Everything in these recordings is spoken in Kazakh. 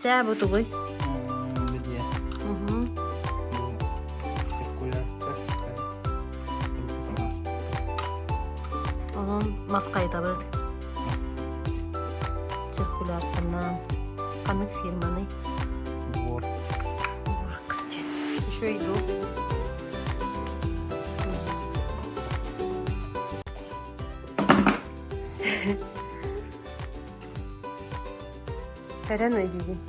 Sä bu tuğuy. Где? Циркулярка. Onun maskayda bu. Циркулярканан. Kanık firmanı. Вот. Кстати. Еще иду. Feren ödeyeyim.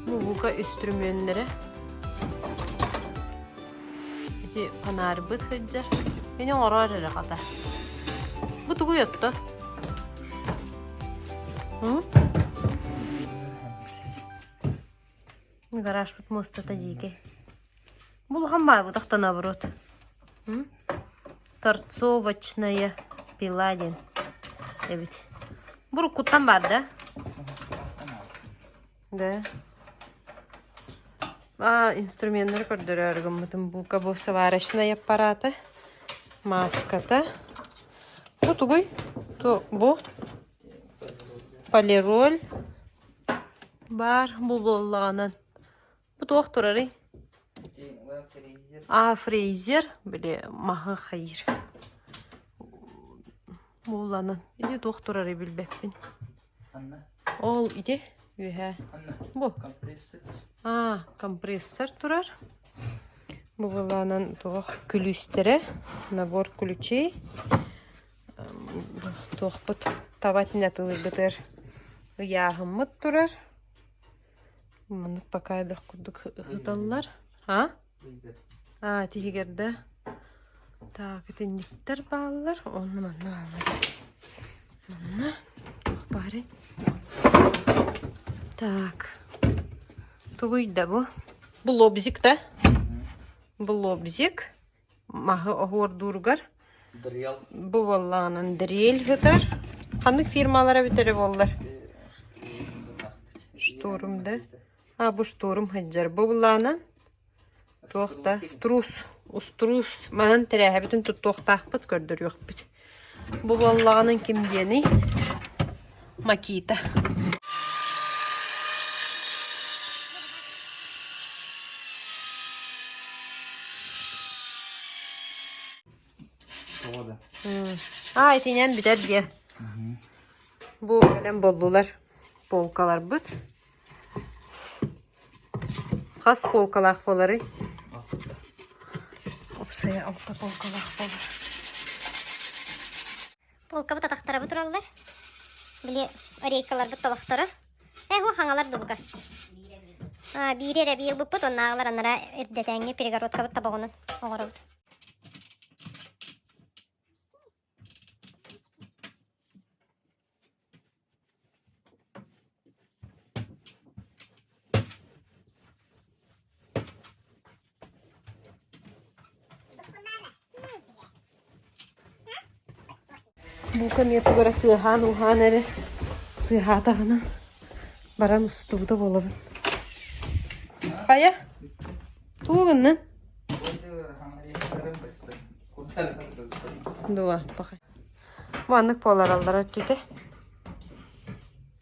Bu buka üstrümünleri. İti panarı bıt hıccar. Beni orarı kadar. Bu tuğu yuttu. Hı? Гараж бут мостата диге. Бул хамма бу тахта наоборот. Торцовочная пиладин. Evet. Бу куттан бар да? Да. Инструменттер көрдөрөргөм бутун бу кабо сварочный аппараты. Маската. Bu тугуй. Bu полироль бар бу боллаганын. Bu doktorları. Фрезер. Böyle maha hayır. Bulanın. İdi doktorları bilbepin. Ol idi. Ühe. Bu. Компрессор turar. Bu bulanın külüstere. Nabor ключей. Tohput tavatnatılır biter. Yağımıt turar. Bunu bakay bir kuduk hıdallar. Ha? Tihigerde. Tinnikler bağlılar. Onu manna alır. Manna. Bari. Tuğuyda bu. Bu lobzik de. Bu lobzik. Mahı ahur durgar. Bu vallahanın drill hıdır. Hangi firmalara biteri bollar? Şturumda. Bu şturum hıccar. Bu vallahanın tohta strus. Ustrus. Manın terehe bütün tohtaq bit gördür yok bit. Bu vallahanın kim diyeni? Makita. Etinen biter diye. Bu ölen bollular. Polkalar bit. Has polkalar boları. Opsaya altta polkalar bolar. Polka bu tataqtara bu turallar. Bile oreykalar bu tabaqtara. Bu hangalar dubga. Bire bir bu put onnalar anlara erdetenge perigarotka bu tabağının. Oğara bu. Bu kamiyatı göre tığhan erer. Tığha dağının baran ustuğu da bolabın. Kaya? Tuğun lan? Dua bakay. Bu anlık polar aldılar tüte.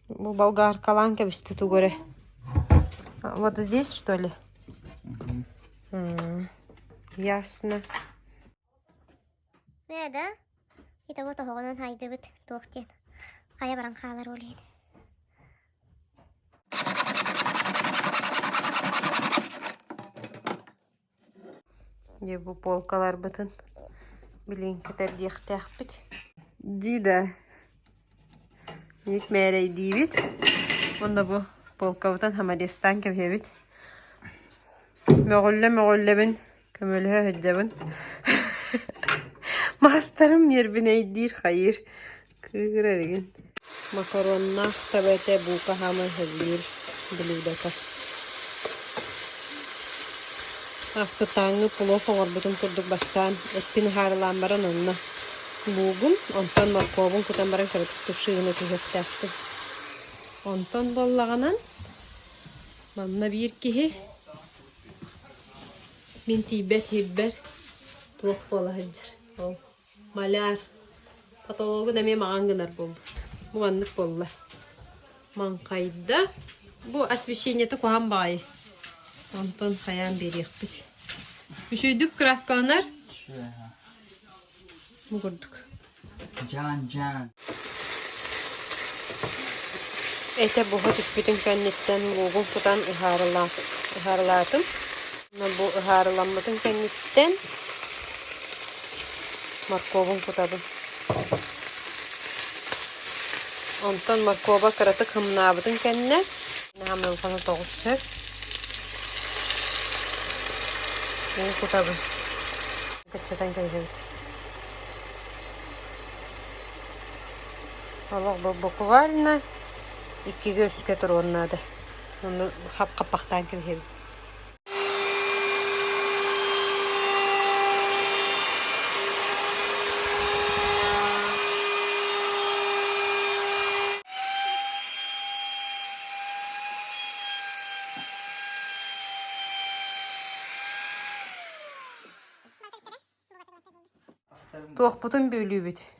Bu болгар каланка бисты ту göre. Вот здесь что ли? Ясно. Да? Это вот оғынан хайды бұд тоқтен. Қая баран қалар олейді. Bu polkalar bütün bilin kadar diyektek bit. Dida. Niyet merey diyebit. Bunda bu polka bütün hamaristan kebebit. Möğülle bin. Kömülühe hüccabın. Mastarım yerbineydir hayır. Kırarın. Makaronna tabete bu kahamı hazır. Biludaka. Askıtağını pulov orbutun kurduk baştan. Etpin harılanmaran onunla. Bugün ondan markovun kutambaran karatıp tuşuyunu tüzektaktı. Ondan bollağının manna bir kihi min tibet hibber tuğ bola hıcır. Malar patologu deme mağangılar buldu. Bu anlık bollar. Манкайда. Bu освещение-то куһан бай. Антон хаян берек бит. Үшөйдүк краскаланар. Бу көрдүк. Жан. Эте буга түспүтүн кеннеттен лугун кутан ыхарылатым. Бу ыхарыламмытын кеннеттен морковун кутабын. Онтон моркова кыратык хымнабытын кенне. Хамыл фана тогуз сөп. Бу кутабын. Кычатан келебит. Аллах буквально 2 göğüske turunladı. Onu hap kapaktan kirhebi. Toğputun bölüğü bit.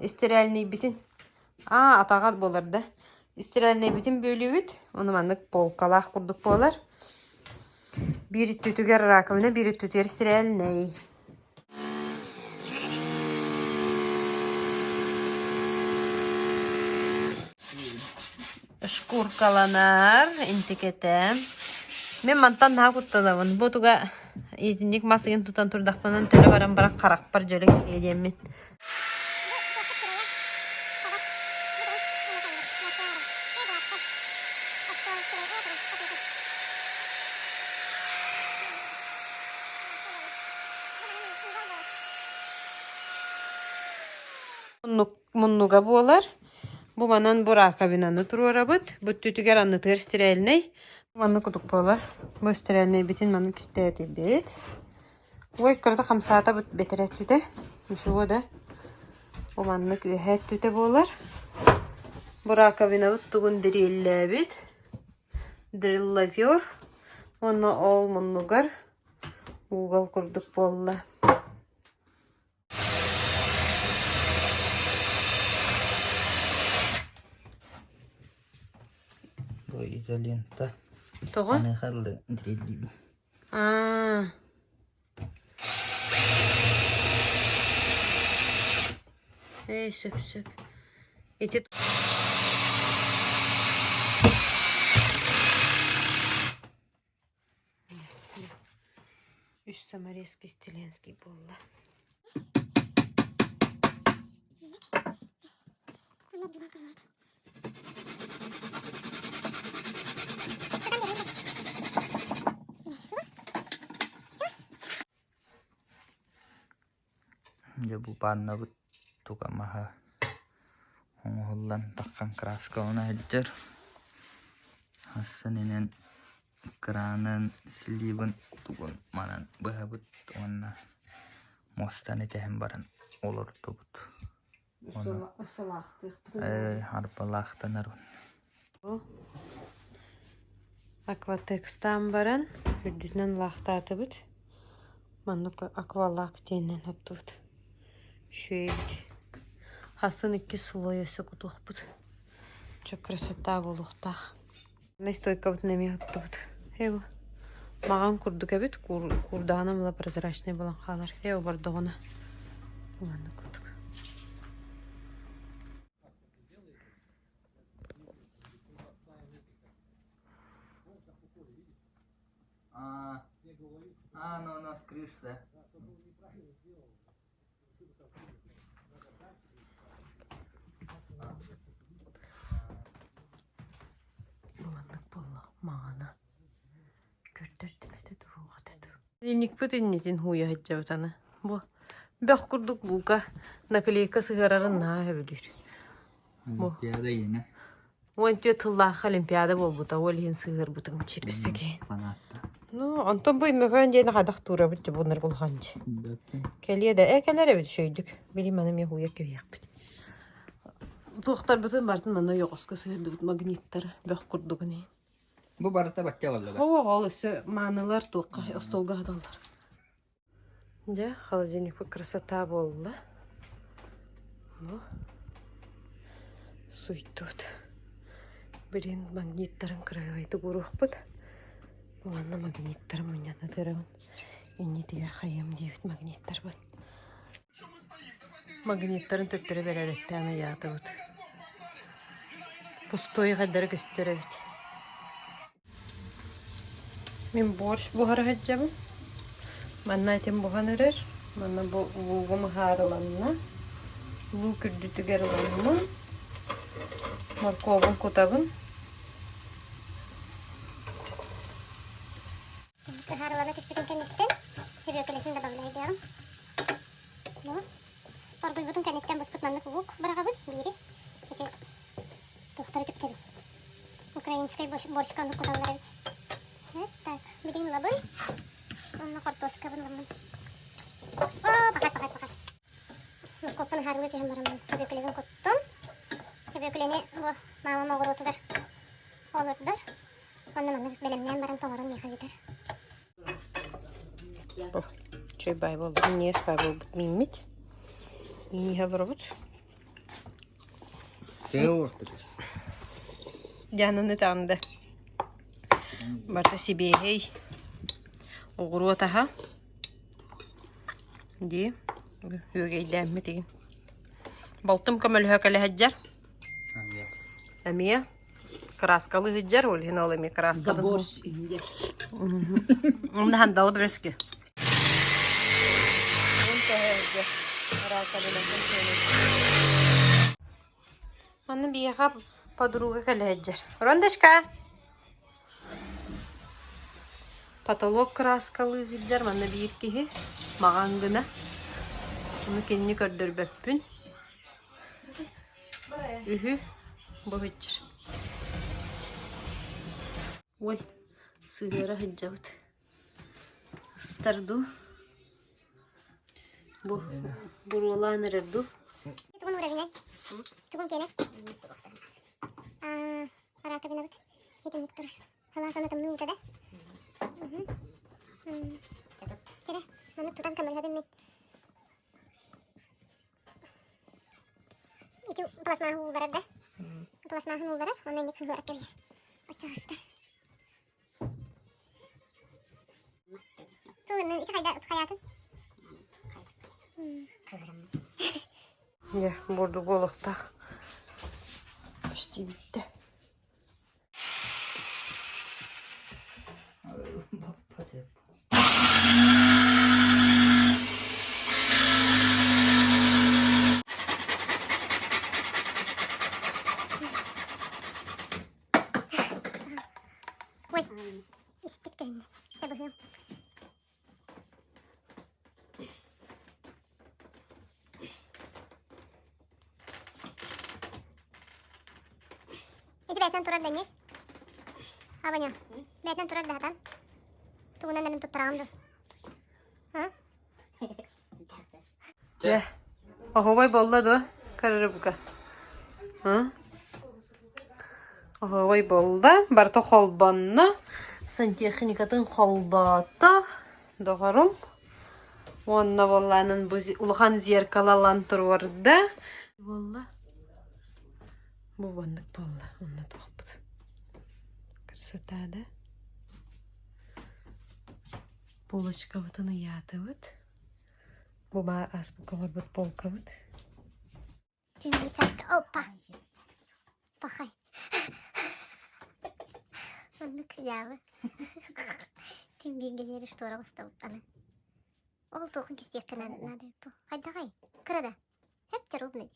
İstirelini bitin. Atağat bolar da. İstirelini bitin bölüğü bit. Onu mandık polkalak kurduk bolar. Bir tütüger rakımına bir tütüger istirelini. Şkurkalanar intiketem. Men mantan daha kutlanamın. Bu tuga etinlik masayın tutan turdakpanan tele varan barak karak par jölek edemmin. Munnuga bolar. Bu manan buraka binanı turarabıt. Bu tütüger anlatır stirelney. Manı kuduk bolar. Bu stirelney bitin manı kistedi bit. Bu ekkarda 5 saata betere tüte. Şu da. Bu manı kühet tüte bolar. Buraka binanı tugun dirille bit. Drillavyor. Onu ol munnugar. Google kurduk bolla. Bu izolenta. Toğun? Ana halde dirili. Söp. Eti Üst samareski stilenski bolla. Ya bu panna bu tuka maha. Hollan takkan keras kalına hajar. Hasaninen kranan silibin tugun manan bahabut onna mostan eten baran olur tubut. Harpalaktan arun. Aquatex'tan baran hürdünden lahta atıbıt. Manlık akvalak denen atıbıt. Şöyle Hasan 2 слоя кутухпут. Çok красота болуктах. Настойка вот неми аtıbıt. Evo. Маған курдук эбит, курдаанымла прозрачный болан халар. Evo бардығына. Манны курдук. No, скришься. Bulandık bolla mağana. Gördürdüm eti duruğa dedi. Linik pütünnetin huya heccavatana. Bu. Bak kurduk buka. Nakliyka sığararın na hebilir. Olimpiada yine. Bu entüye tıllağ olimpiada bol buta. Olihin sığır butun çirpisi ki. Fanatta. No, Anton bu imkan yeni hadak tura bitti bunlar bulhancı. Keliye de kelere bir şeydik. Benim annem ya huya ki yaptı. Doktor bütün bartın bana yok askısı dut magnetler bak kurduk ne. Bu barata bakça vallahi. Hava halısı manalar toqa stolga hadallar. Ja, холодильник bu красота boldu. Bu. Suytut. Бірін магниттарын кырайты курухпыт. Оғанна магниттарын мұньяна тырауын. Енне тегер қайым дейбіт магниттар бұд. Магниттарын төттірі бәрәдетті аны яты бұд. Пустой қадары көстері бұд. Мен борщ бұғары ғаджабым. Манна айтем бұған өрер. Манна бұғым ғарыланна. Бұл күрдітігер ұланымын. Морковын кутабын. Harılana küçükten kennetten seviyor kalesini de bağlı ediyorum. Bu. Orada bütün kennetten bu tutmanlık vuk bırakabın biri. İşte doktora tüptedim. Ukrayinskay borçkanlık kudaları. Evet, tak. Bilin labın. Onunla kortos kabın labın. Bakar. Kopun harılı tüyüm varım. Seviyor kalesini kuttum. Seviyor kalesini bu mamama vurutudur. Olurdur. Onunla belemleyen barın toğurun yıka gider. Bu çöy bay oldu. Niye bay oldu? Mimit. İyi hazır oldu. Ne ortada? Canını tanıdı. Barda sibihey. Oğuru ataha. Di. Hüge demme tegin. Baltım kamal hökele haccar. Amiya. Kraskalı haccar ol. Hina olami kraskalı. Борщ инде. Onu handalı bir eski. Anne bir yaka подруга kalajjar. Rondashka. Patolog kraskalı haccar. Anne bir kihi. Mağangına. Onu kendini kördür böppün. Ühü. Bu haccar. Ol. Sığıra haccavat. Stardu. Bu buralar nerede? Tukun uğrayın. Tukun kene. Araka bina bak. Hitin yıktırır. Hala sana tamını uğradı. Kene. Bana tutan kamera habim mi? İki plasma uğrar da. Plasma uğrar. Ondan yıkı uğrak gelir. Açı hasta. Tuğun isi hayatın. Ya burada golukta. İşte bitti. Ой, испит кайны. Çabuk. Beyten turar denge. Abanya. Beyten turar dahatan. Tuğunan benim tutturamdı. Ha? Ya. Ahoy bolladı. Kararı buka. Ha? Ahoy bolda. Barta холбанна. Сантехникатын холбата. Доғарым. Онна болланын улхан зеркалалан тұрварды. Болла. Bu bandık balla. Onunla toxput. Красота, да? Булочка вот она ятывает. Bu ma азбука var bu полка вот. Тюнги часка. Опа. Пахай. Onu kıyavı. Tüngü gelir işte oraya ustavut ana. Ol toğun kistek kına nadı bu. Hayda hay. Kırada. Hep terub nedi.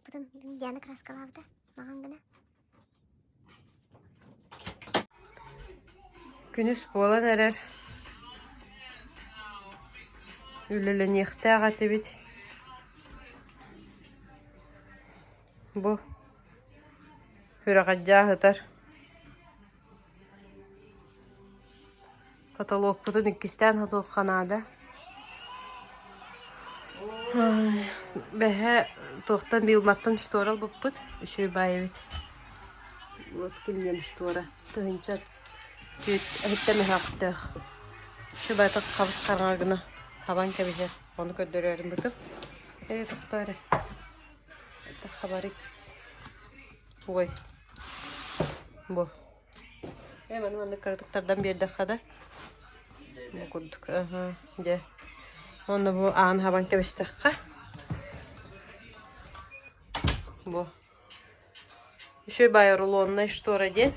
Потом Диана краскалавда, мағангына. Күнүс болан әрер. Үлілін еқті ағаты бет. Бұл. Хүрағаджа ғытар. Потолок бұтын иккістен ғытуқ қанады. Бәхе тоқтан билматтан шторал бұппыт. Үшірі байы бет. Вот кемден штора. Тығынча әйттәмі хақтық. Şu baytak kabız karnağına havan kebişer. Onu gönderiyorum burada. Toktari. Haberik Ой. Bu. Hemen onu kırdıklardan bir dakika da. Bu kurduk. Aha. De. Onu bu ağın habanka 5 dakika. Bu. Еще байрулонна штора де.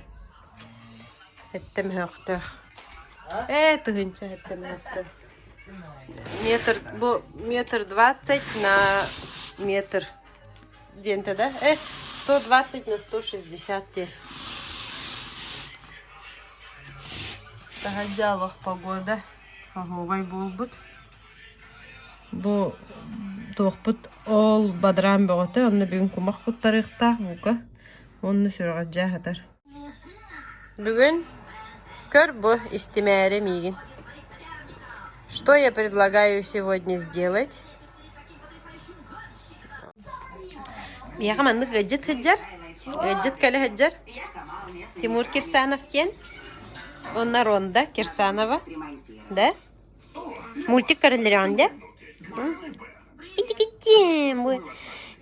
Ettim höktü. Тыгынча ettim höktü. Bu метр 20 на метр. Дента, да? 120 на 160 де. Тагадялых погода. Ағуғай болбут. Бұл тоқпыт ол бадрам бөғіті. Онны бүгін кумақ бұттарықтақ бұға. Онны сұрғат жағыдар. Бүгін көр бұл истемәрі мигін. Что я предлагаю сегодня сделать? Я команды гаджет хаджар. Гаджет калі хаджар. Тимур Кирсанов кен. Onlar onda Кирсанова. Да? Мультик королерон, да? Иди, мой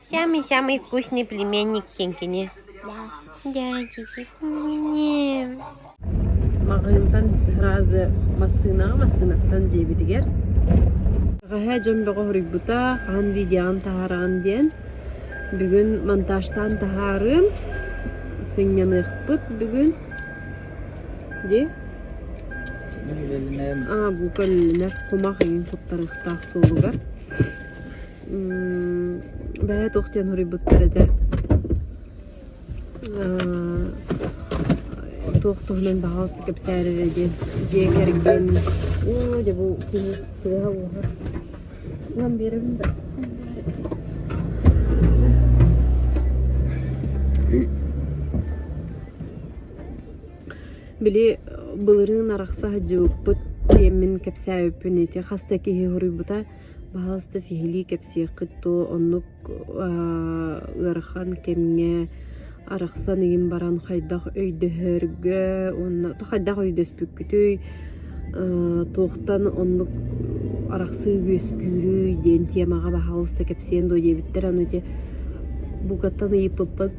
самый-самый вкусный племянник Кенкине. Да, Кенкине. Мағылдан разы масынаттан жебі дегер. Ғаға жөмбіғі хүрікбұта қан видеоан тағараған ден. Бүгін монтажтан тағарым. Сыңнан ұқпыт бүгін. Де? Bu kölüner kumaq egin kuttarıqtaq solugar. Baya toxtiyan hori buttarada. Toxtuğundan bağlıstı kapsarır edin. Jekergen. O de bu kıha oha. Ulan berim de. Били былырын арақса жауыппыт емін кәпсә өпін ете. Хаста кейі ғыры бұта бағалысты сихили кәпсә қытто онлық ғархан кемге арақса неген баран қайдақ өйді хөргі. Қайдақ өйді өспүккітой тоқтан онлық арақсы өскүрі ден темаға бағалысты кәпсәен дой дебіттер. Оны бұғаттан ұйыппыппын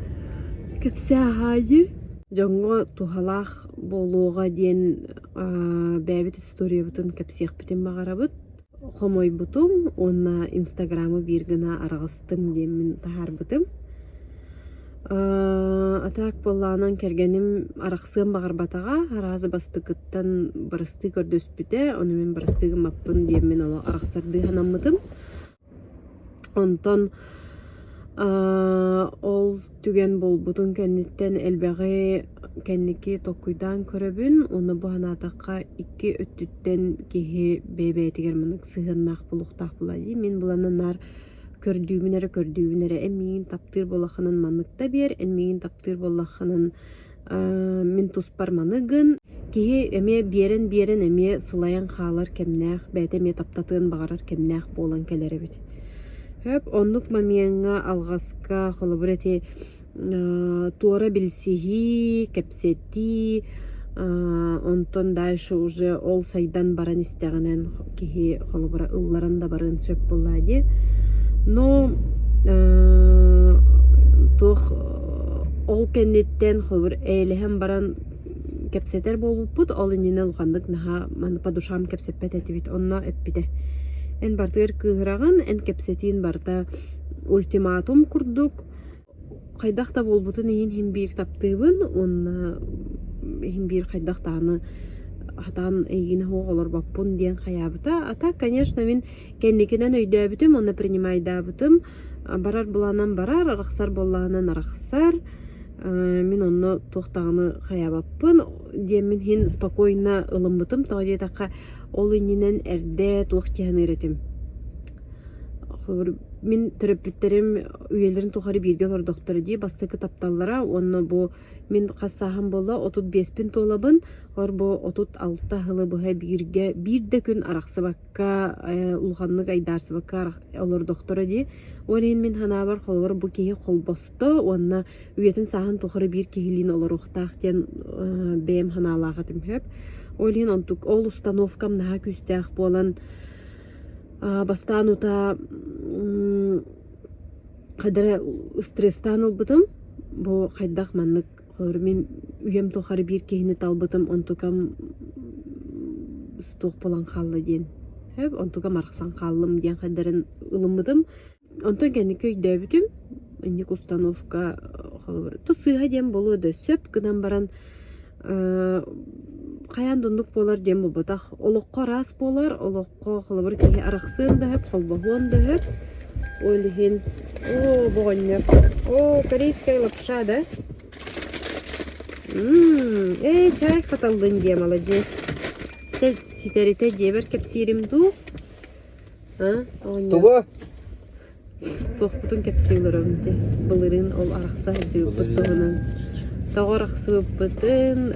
кәпсә ағайы. Жоңго тухалах болуға ден бәбіт история бұтын кәпсеқ бітін бағарабыт. Хомой бұтым, онна инстаграмы бергіна арғыстым демін тахар бұтым. Атақ боллағынан кергенім арақсығын бағарбатаға, аразы бастықыттан барысты көрдөс біте, оны мен барыстығым аппын демін арақсарды ханам бұтым. Онтон ол түген бол бұтын кәнеттен әлбәғі кәннеке тоқуйдан көрөбін, оны бұған атаққа 2 өттіттен кеге бәбәйтігер мұнық сығыннақ бұлықтақ бұлады. Мен бұланынар көрдүүбінері әмейін таптыр болақының манықта бер, әмейін таптыр болақының мен тұспар манығын. Кеге әме берін әме сылайын қалар кәмнәқ, бәйт әме таптатығын бағарар кәмнәқ болан кәлері бет. Хөп, онлық мамиянға алғасқа қолыбыр әте туара білсігі, кәпсеті, онтон дайшы уже ол сайдан баран істеғанен кеге қолыбыра ұлларан да барын сөп болады. Но тоқ ол кәнеттен қолыбыр әйліхен баран кәпсетер болып бұд, ол иніне ұлғандық наға маныпа душам кәпсетпет әті бит, онна әппіде. Эн бардыр кыгыраган, эн кепсетин барда ультиматум курдук. Кайдакта болбутун хим бир таптыбын, онна хим бир кайдактаны атан эйгине оголор баппун диен хаябыта. Ата, конечно, мен кендикинен өйдөбүтүм, оны принимайдабытым. Барар буланан барар, араксар болланан араксар. Мен онно тоқтағаны хаябаппын. Диен мен хин спокойна ылымбытым. Тоғы тақа ол иннен әрде тоқтияны еретім. Мен терапевттерим үйелерін тоқары бірге ордоқтары дей бастықы тапталлара. Онно бұл мен қасағым бола 35 толабын. Ор бұл 36 хылы бұға бірде күн арақсы баққа, ұлғанлық айдарсы баққа олар доқтары дей. Орен мен хана бар қолуар бұл кейі қол босты. Онна үйетін сағын тоқары бір кейлін олар ұқтақ ден бәйім хана алағатым хөп. Олин онтук ол установкам наha күстәк болан бастан ута кадәр стресстан улбытым. бу хайдах маннык мен үйем тохары бир кехини талбытым онтукам стук болан халлы ден. Хөп онтукам арксан халлым ден хадарын ылымыдым. Онтон кенди көйдөбүтүм. Инник установка халыр. То сыга ден болу да сөп гынан баран каян дундук болар ден болбатах. Олокко рас болар, олокко халыр кеге араксын да хөп, холбогон да хөп. Ойлхин. О, богоння. О, корейская лапша, да? Чай хаталдын де, молодец. Сен сигарета жебер кепсирим ду. Туго. Тохпутун кепсилерим де. Былырын ол аракса жеп бутугунан. Тагыр аксы бутын,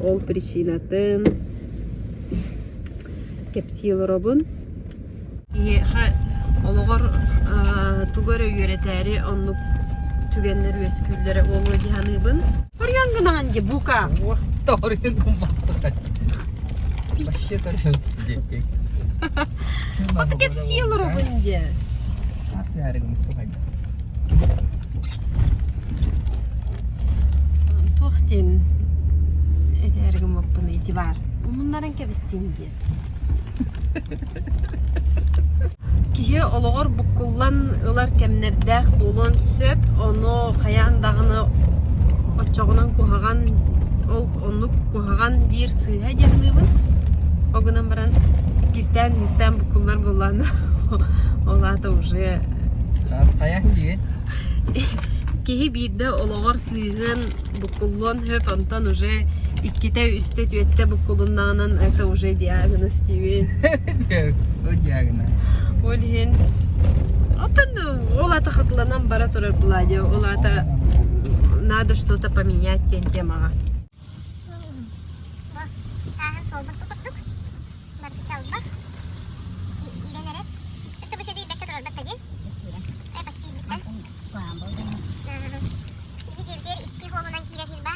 ол причинатын. Кепсилеробун. Олығыр тугары үйретәрі онлық түгенлер өскүлдері олы дияныйбын. Көргенгінаған де бука. Уақытта орген күмбақтыға. Башы көрген депек. Аты кеп сиылыр оғын де. Аты әрі күмбақтыға. Тоқтен әті әрі күмбақтыны еті бар. Мұнларын кебістен де. Кие олығыр бұққылан олар кәмнердәқ болын сөп, оны қаяндағыны отчағынан көғаған, оны көғаған дейір сыйға дегінігін. Оғынан баран кистен, үстен бұққылар боланы. Олаты уже... Қаян деген? Кие бірді олығыр сыйғын бұққылан хөп, онтан уже икките үсті түйетті бұққылынағынан это уже диагноз дейбен. О диагноз. Олхин. Оттан олата хатланан бара турар буладе. Олата надо что-то поменять тен темага. Сахан солбут букурдук. Барды чалбак. Иленереш. Эсе бу шөйдей бекке турар баттаги. Почти битте. Бiri жердер 2 холунан кирер хилба.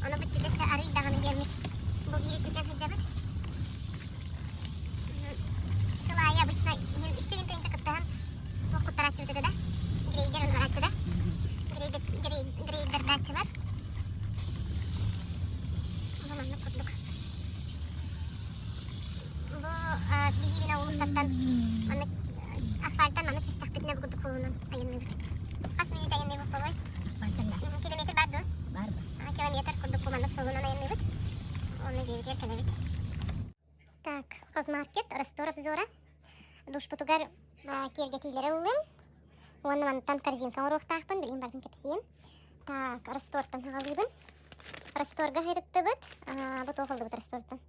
Оны бут бүтесе ары даганы келмит. Бу бири түтен хиджабыт. Сылая обычно истеген тыйынча кыттаган вакыттар ачып өтөдө да. Грейдер он ачыда. Грейдер дачылар. Маманы кутлук. Бу бигибина улусаттан аны асфальттан аны түстак бетине бугурдук болунан айынны. Кас минут айынны бу болой. Километр бар да? Бар. Километр курдук болмандык солунан айынны бит. Оны жебитер келебит. Так, хозмаркет, растор обзора. Душ потугар кергетилері ұлым. Оны мантан корзинка орықтақпын, білейін бардың кепсием. Так, растортан ғалыбын. Расторға ғайрытты бұд. Бұд оғылды бұд растордан.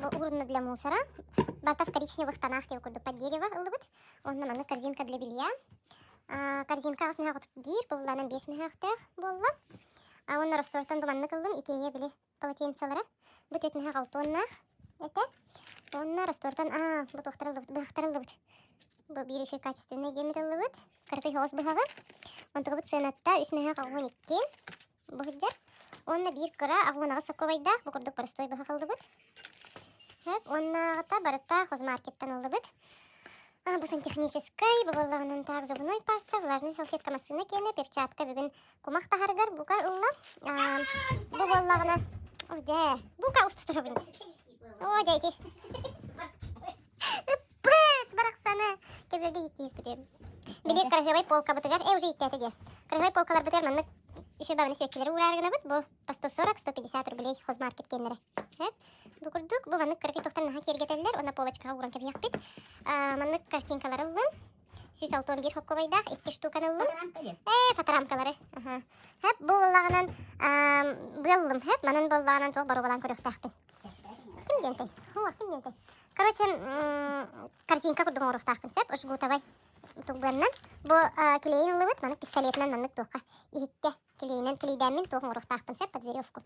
Бұл урны для мусора. Бартав коричневых тонах те өкірді под дерево ұлды бұд. Оны маны корзинка для белья. Корзинка ғыз мәғі тұт бір, бұлланын 5 мәғіқтақ болды. Оны растортан бұманны қылдым, икеге білі полотенцалары. Бұд өт мәғі 6 тоннақ. Это онна растортан бу тохтарылды бут. Бу бир еще качественный демитылды бут. Карпый хоз быгагы. Онтога бут сенатта үсмеге 12. Бу хиджар. Онна бир кыра агунага соковайдах бу курдук простой быгагылды бут. Хеп онна та барытта хозмаркеттан алды бут. Бу сантехнический, бу баллагынан так зубной паста, влажный салфетка масына кене, перчатка бүгүн кумак тахаргар бука улла. Бу баллагына Оде, бука устутурабын. О, дяйти. Пэт, барақсаны. Кеберді 200 бітер. Билет қарғыбай полка бұтығар. Уже иттәті де. Қарғыбай полкалар бұтығар манны үші бабыны сөккелері урарғына бұт. Бұл по 140-150 рублей хозмаркет кенлері. Бұл күрдік. Бұл манны қарғый тоқтан наға кергетелілер. Она полочкаға уран кәбияқ бит. Манны картинкалар ұлым. 161 хоккобайдақ 2 штуканы ұлым. Фоторамкалары. Бұл болағынан бұлым. Манын болағынан тоқ бару балан көріқтақпын. Ким дентай? Ким дентай? Короче, корзинка курдуң орықтақпын сөп. Жгутовай туғбаннан. Бұл келейін ұлыбыт. Маны пистолетнан маннык тоққа. Ихикке келейінен келейдәмін тоғын орықтақпын сөп под веревку.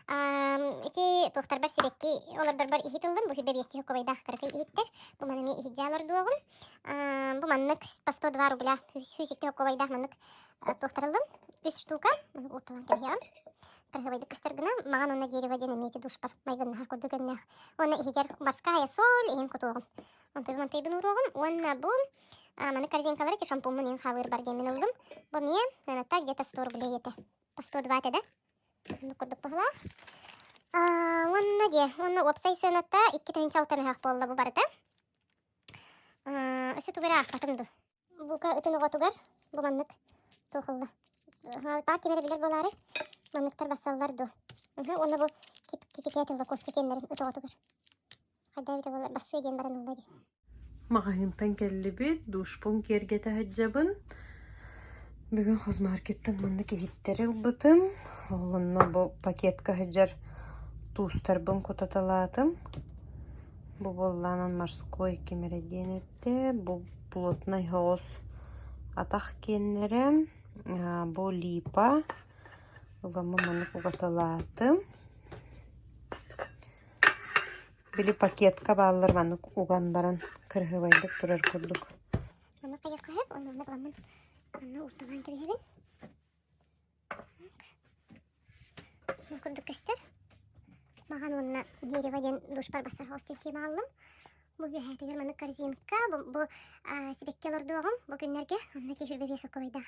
Эти тоқтар бар себекки. Олардар бар ихит ұлдым. Бұл хирбе 2 хоккобайдақ қырқы ихиттер. Бұл манами ихиджалар дуағын. Бұл маннык по 102 рубля. Хүзікті хоккобайдақ маннык тоқтар ұлдым. 3 штука. Утылан кәбияғым. Қарғабайды күстергіна, маған оны дерево денемейті душ бар. Майгын нахар көрді гөннәқ. Оны ихигер барская соль, ең көтоғым. Онты бімін тейбін ұроғым. Оны бұл Маны корзинкалары те шампунмун ең халыр бар демен олдым. Бу мен таната где-то 100 рублей ете. По 120 да? Ну курдук бахла. Онна опсай сыната 2 тыгынчалта мехак болла бу барда. Өсө тугара акпатымды. Бука өтөн оготугар бу маннык тохулла. Бар кемере билер болары. Манныктар басаллар ду. Онна бу китикетилла коска кеннерин өтө оготугар. Кайда бите болар бассы ген баран уллади. Магазинтан келлибит, душпун кергете хаджабын. Бүгін хозмаркеттен манны кехиттер ылбытым. Олынна бу пакетка хаджар тустарбын кутаталатым. Бу болланан морской кемереденетте, бу плотный хоз атах кеннерем, бу липа. Уламы манны кугаталатым. Били пакетка баллар манны угандаран кыргыбайдык турар курдук. Мана каяққа хеп, оны буламын. Аны урталан кебесебин. Курдук кестер. Маған онна дереваден душпар басар хостен тема алым. Бу бехетигер мана корзинка, бу сибеккелер дуагым, бу күннерге онна тефир бебе сокобайдах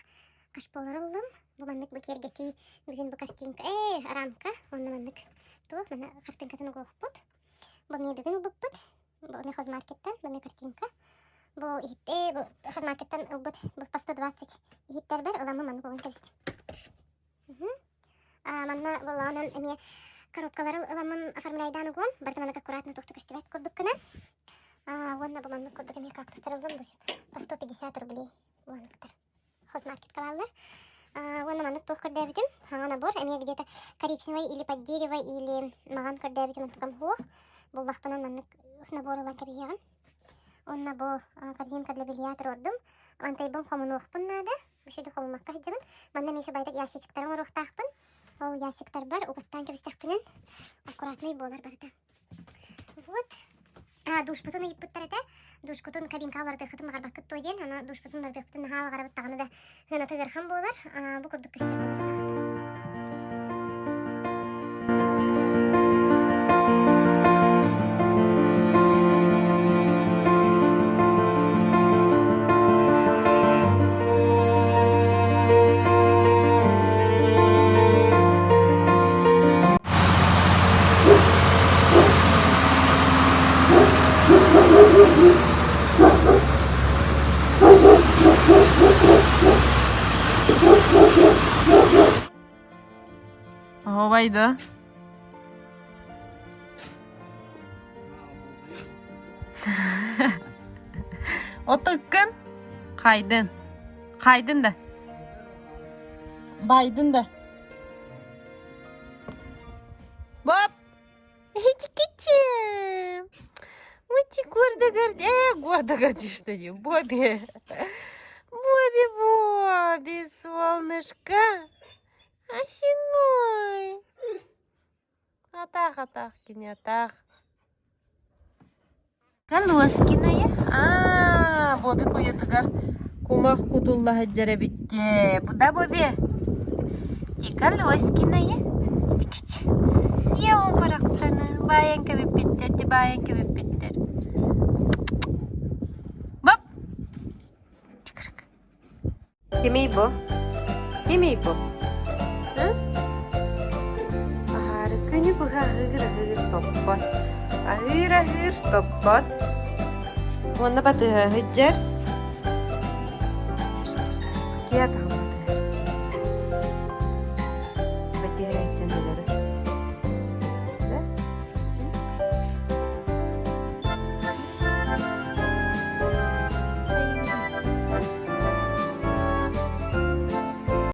кашполар алым. Бу маннык бу кергети бүгүн бу картинка, рамка, онна маннык тух, мана картинкатын угуқпут. Бу мне бүгүн убуппут. Бу мне хозмаркеттен, бу мне картинка. Бу ихте, бу хозмаркеттен убут, бу по 120 ихиттер бар, уламы манны бүгүн кебист. Манна боланын эме коробкалары уламын оформляйдан угун, бартаманак аккуратно тухту костюбайт курдук кына. Вонна бу манны курдук эме как тухтарылдым бу по 150 рублей. Воннактар. Хозмаркет калалар. Вонна маннык тух көрдәбитим. Хаңа набор, эме где-то коричневый или под дерево, или маган көрдәбитим антукам хуох. Буллахпанан маннык наборылан кебияган. Онна бу корзинка для белья ордум. Антайбын хомуну оқпын нада. Бушуду хомумакка хиджабын. Манна меше байтак ящичектарын орохтақпын. Ол ящиктар бар, угаттан кебистақпынын. Аккуратный болар барда. Вот. Душ бутуны иппыттар это. Душ кутун кабинкалар дырхытын мағарбаққыт тойден. Ана душ бутунлар дырхытын хава ғарабыттағаны да хынаты гырхан болар. Бу курдук кестер болар арахты. Овайда. Отыккын. Кайдын. Кайдын да. Байдын да. Бап. Этикетчим. Ути гордо горди, что не. Боби. Боби, солнышко. Осиной. Атах, кине атах. Колоскиная. Боби куетыгар. Кумах кутулла хаджара битте. Буда Боби. И колоскиная. Тикич. Не он парақтаны. Баянка биппиттер. Бап. Чикрик. Кемей бо. Күні бұға ғыр топпат. Ғыр топпат. Онда баты ғыджар. Кията.